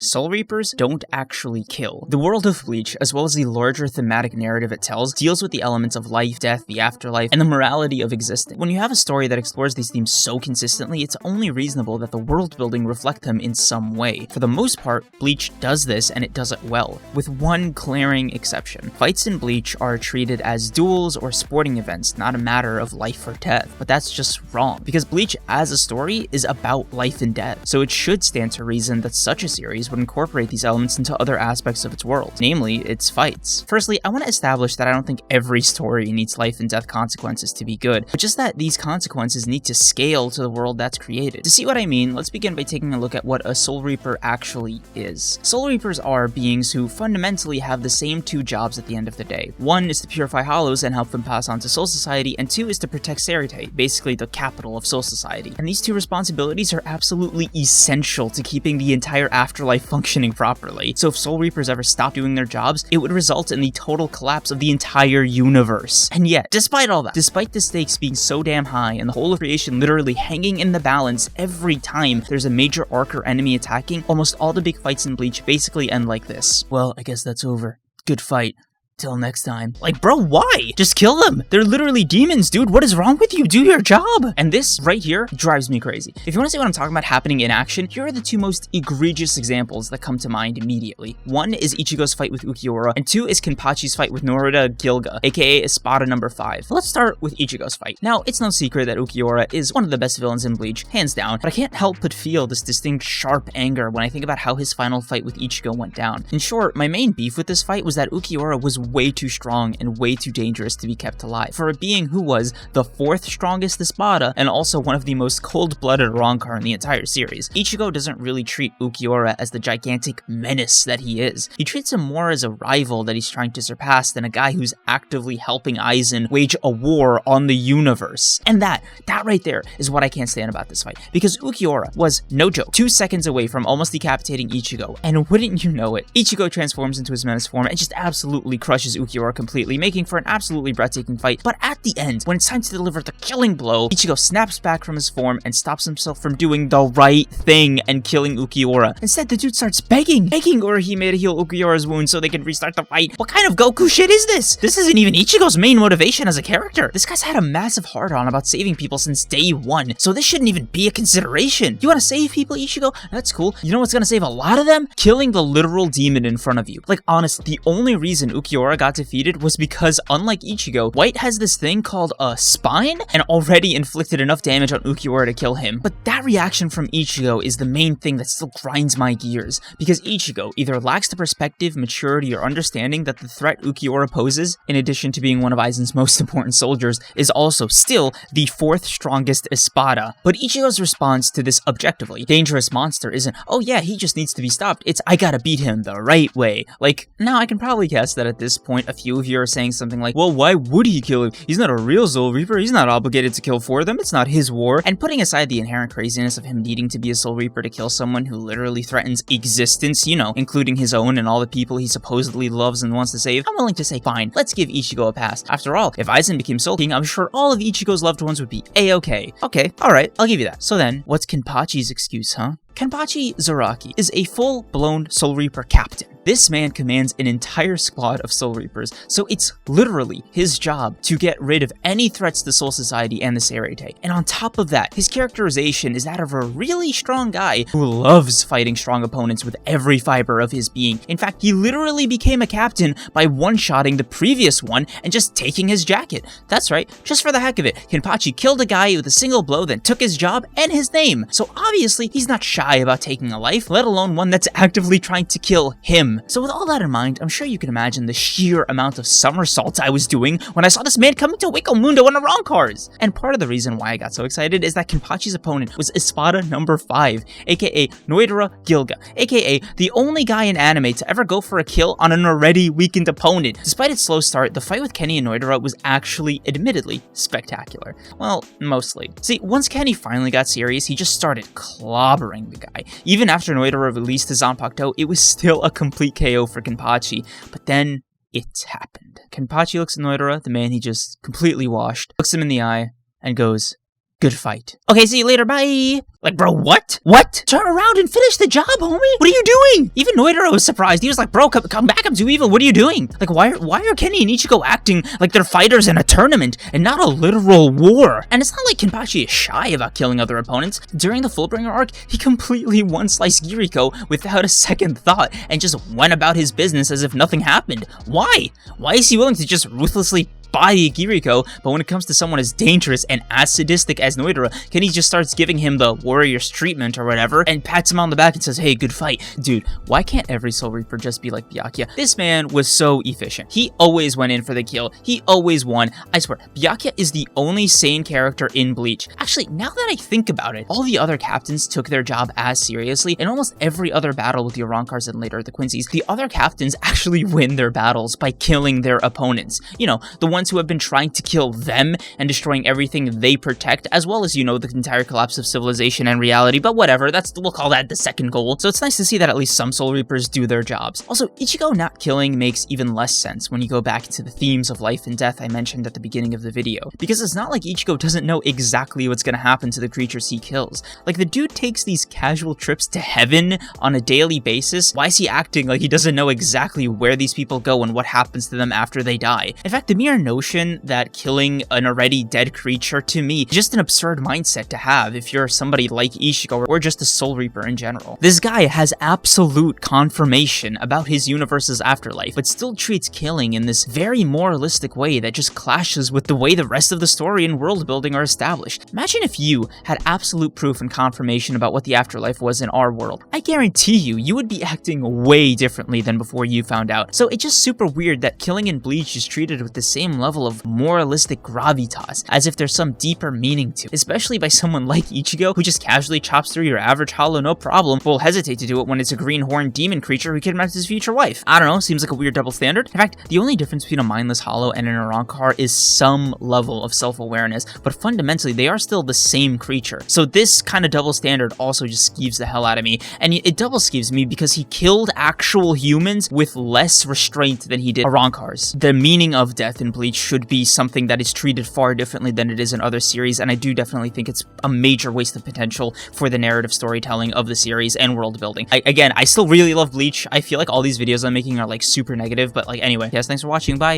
Soul Reapers don't actually kill. The world of Bleach, as well as the larger thematic narrative it tells, deals with the elements of life, death, the afterlife, and the morality of existing. When you have a story that explores these themes so consistently, it's only reasonable that the world building reflect them in some way. For the most part, Bleach does this, and it does it well, with one glaring exception. Fights in Bleach are treated as duels or sporting events, not a matter of life or death. But that's just wrong, because Bleach as a story is about life and death, so it should stand to reason that such a series would incorporate these elements into other aspects of its world, namely its fights. Firstly, I want to establish that I don't think every story needs life and death consequences to be good, but just that these consequences need to scale to the world that's created. To see what I mean, let's begin by taking a look at what a Soul Reaper actually is. Soul Reapers are beings who fundamentally have the same two jobs at the end of the day. One is to purify hollows and help them pass on to Soul Society, and two is to protect Cerate, basically the capital of Soul Society. And these two responsibilities are absolutely essential to keeping the entire afterlife functioning properly. So if Soul Reapers ever stopped doing their jobs, it would result in the total collapse of the entire universe. And yet, despite all that, despite the stakes being so damn high and the whole of creation literally hanging in the balance every time there's a major arc or enemy attacking, almost all the big fights in Bleach basically end like this. Well, I guess that's over. Good fight. Till next time. Like, bro, why? Just kill them. They're literally demons, dude. What is wrong with you? Do your job. And this right here drives me crazy. If you want to see what I'm talking about happening in action, here are the two most egregious examples that come to mind immediately. One is Ichigo's fight with Ukiura, and two is Kenpachi's fight with Norida Gilga, aka Espada number 5. Let's start with Ichigo's fight. Now, it's no secret that Ukiura is one of the best villains in Bleach, hands down, but I can't help but feel this distinct sharp anger when I think about how his final fight with Ichigo went down. In short, my main beef with this fight was that Ukiura was way too strong and way too dangerous to be kept alive. For a being who was the 4th strongest Espada and also one of the most cold-blooded Rancor in the entire series, Ichigo doesn't really treat Ukiura as the gigantic menace that he is. He treats him more as a rival that he's trying to surpass than a guy who's actively helping Aizen wage a war on the universe. And that right there is what I can't stand about this fight, because Ukiura was, no joke, 2 seconds away from almost decapitating Ichigo, and wouldn't you know it, Ichigo transforms into his menace form and just absolutely crushes Ukiura completely, making for an absolutely breathtaking fight. But at the end, when it's time to deliver the killing blow, Ichigo snaps back from his form and stops himself from doing the right thing and killing Ukiura. Instead, the dude starts begging Orihime to heal Ukiura's wound so they can restart the fight. What kind of Goku shit is this? This isn't even Ichigo's main motivation as a character. This guy's had a massive hard-on about saving people since day one, so this shouldn't even be a consideration. You want to save people, Ichigo? That's cool. You know what's gonna save a lot of them? Killing the literal demon in front of you. Like, honestly, the only reason Ukiura got defeated was because, unlike Ichigo, White has this thing called a spine and already inflicted enough damage on Ukiura to kill him. But that reaction from Ichigo is the main thing that still grinds my gears, because Ichigo either lacks the perspective, maturity, or understanding that the threat Ukiura poses, in addition to being one of Aizen's most important soldiers, is also still the 4th strongest Espada. But Ichigo's response to this objectively dangerous monster isn't, oh yeah, he just needs to be stopped, it's, I gotta beat him the right way. Like, now I can probably guess that at this point a few of you are saying something like, well, why would he kill him? He's not a real Soul Reaper, he's not obligated to kill for them, it's not his war. And putting aside the inherent craziness of him needing to be a Soul Reaper to kill someone who literally threatens existence, you know, including his own and all the people he supposedly loves and wants to save, I'm willing to say, fine, let's give Ichigo a pass. After all, if Aizen became Soul King, I'm sure all of Ichigo's loved ones would be A-okay. Okay, alright, I'll give you that. So then, what's Kenpachi's excuse, huh? Kenpachi Zaraki is a full-blown Soul Reaper captain. This man commands an entire squad of Soul Reapers, so it's literally his job to get rid of any threats to Soul Society and the Cerate. And on top of that, his characterization is that of a really strong guy who loves fighting strong opponents with every fiber of his being. In fact, he literally became a captain by one-shotting the previous one and just taking his jacket. That's right, just for the heck of it, Kenpachi killed a guy with a single blow, then took his job and his name. So obviously, he's not shy about taking a life, let alone one that's actively trying to kill him. So with all that in mind, I'm sure you can imagine the sheer amount of somersaults I was doing when I saw this man coming to Wako Mundo on the Rancors. And part of the reason why I got so excited is that Kenpachi's opponent was Espada number 5, aka Noidora Gilga, aka the only guy in anime to ever go for a kill on an already weakened opponent. Despite its slow start, the fight with Kenny and Noidora was actually, admittedly, spectacular. Well, mostly. See, once Kenny finally got serious, he just started clobbering the guy. Even after Noidora released his Zanpakuto, it was still a complete KO for Kenpachi. But then, it happened. Kenpachi looks at Noidora, the man he just completely washed, looks him in the eye, and goes, Good fight. Okay, see you later, bye! Like, bro, what? What? Turn around and finish the job, homie! What are you doing? Even Noitaro was surprised. He was like, bro, come back, I'm too evil, what are you doing? Like, why are Kenny and Ichigo acting like they're fighters in a tournament and not a literal war? And it's not like Kenpachi is shy about killing other opponents. During the Fullbringer arc, he completely one-sliced Giriko without a second thought and just went about his business as if nothing happened. Why? Why is he willing to just ruthlessly body Giriko, but when it comes to someone as dangerous and as sadistic as Noitaro, Kenny just starts giving him the warrior's treatment or whatever, and pats him on the back and says, hey, good fight. Dude, why can't every Soul Reaper just be like Byakuya? This man was so efficient. He always went in for the kill. He always won. I swear, Byakuya is the only sane character in Bleach. Actually, now that I think about it, all the other captains took their job as seriously. In almost every other battle with the Arankars and later the Quincy's, the other captains actually win their battles by killing their opponents. You know, the ones who have been trying to kill them and destroying everything they protect, as well as, you know, the entire collapse of civilization and reality, but whatever, we'll call that the second goal. So it's nice to see that at least some Soul Reapers do their jobs. Also, Ichigo not killing makes even less sense when you go back to the themes of life and death I mentioned at the beginning of the video, because it's not like Ichigo doesn't know exactly what's gonna happen to the creatures he kills. Like, the dude takes these casual trips to heaven on a daily basis. Why is he acting like he doesn't know exactly where these people go and what happens to them after they die? In fact, the mere notion that killing an already dead creature, to me, is just an absurd mindset to have if you're somebody like Ichigo or just a Soul Reaper in general. This guy has absolute confirmation about his universe's afterlife, but still treats killing in this very moralistic way that just clashes with the way the rest of the story and world building are established. Imagine if you had absolute proof and confirmation about what the afterlife was in our world. I guarantee you would be acting way differently than before you found out. So it's just super weird that killing in Bleach is treated with the same level of moralistic gravitas, as if there's some deeper meaning to it, especially by someone like Ichigo, who just casually chops through your average hollow no problem, but will hesitate to do it when it's a green-horned demon creature who kidnaps his future wife. I don't know, seems like a weird double standard. In fact, the only difference between a mindless hollow and an Arankar is some level of self-awareness, but fundamentally they are still the same creature. So this kind of double standard also just skeeves the hell out of me, and it double skeeves me because he killed actual humans with less restraint than he did Arankars. The meaning of death in Bleach should be something that is treated far differently than it is in other series, and I do definitely think it's a major waste of potential for the narrative storytelling of the series and world building. Again, I still really love Bleach. I feel like all these videos I'm making are like super negative, but like anyway, yes, thanks for watching, bye!